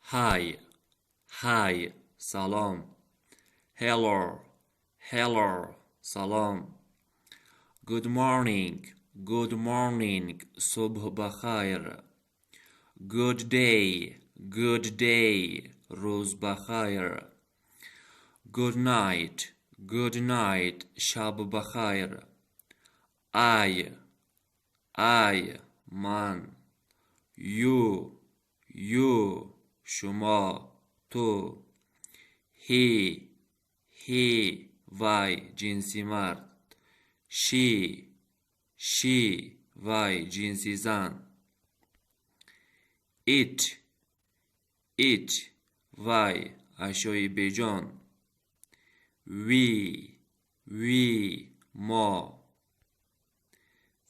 Hi, hi, salom. Hello, hello, salom. Good morning, subh bakhair. Good day, roz bakhair. Good night, shab bakhair. I, man. You, شما، تو. He, وای جنسی مرد. She, وای جنسی زن. It, وای اشیای بجان. We, ما.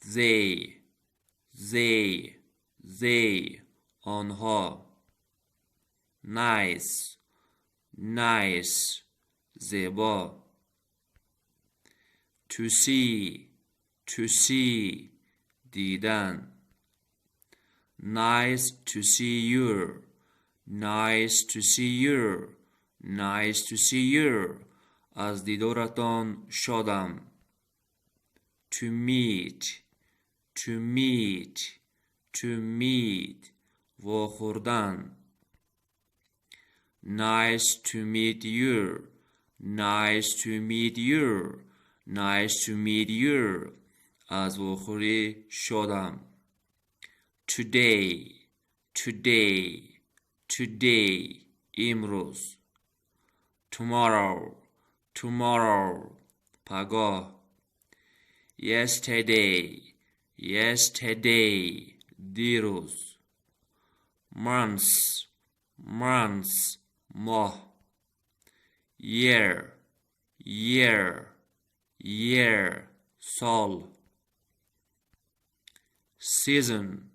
They, آنها. Nice, زیبا. To see, دیدن. Nice to see you, از دیدارتان شادم. To meet, واخوردن. Nice to meet you, از واخوری شادم. Today, امروز. Tomorrow, پگاه. Yesterday, دیروز. Months, ماه. Year, سال. Season,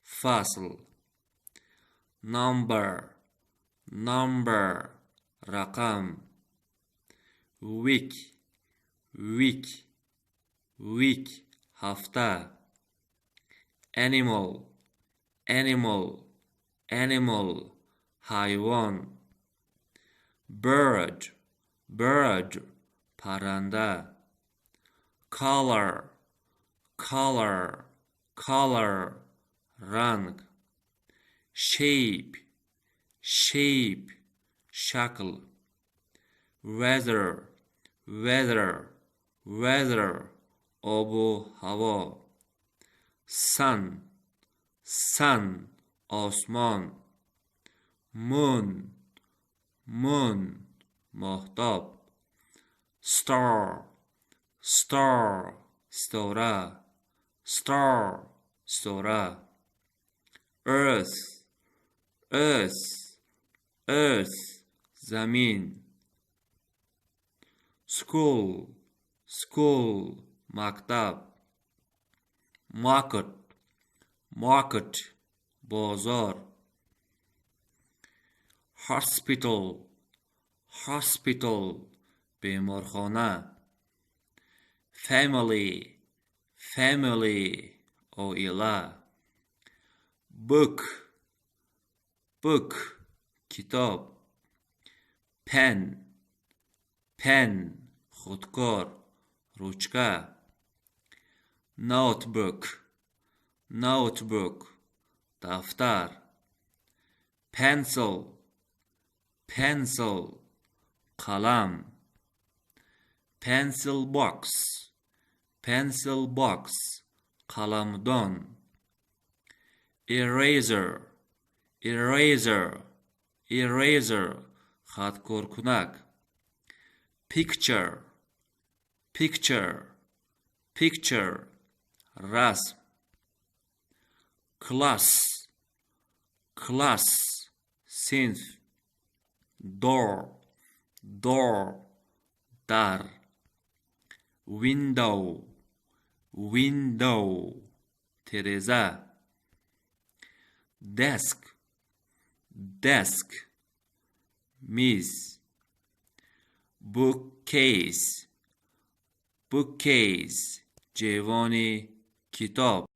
فصل. Number, رقم. Week, هفته. Animal, حیوان. Bird, پرنده. Color, رنگ. Shape, شکل. Weather, آب و هوا. Sun, آسمان. Moon, ماهتاب. Star, ستاره. Earth, زمین. School, مکتب. Market, بازار. Hospital, بیمارخانه. Family, عائله. Book, کتاب. Pen, خودکار. رجکه. Notebook, دفتر. Pencil, قلم. Pencil box, قلمدان. Eraser, خطکارکنک. Picture, رسم. Class, صنف. Door, در. Window, ترازه. Desk, میز. Bookcase, جوان کتاب.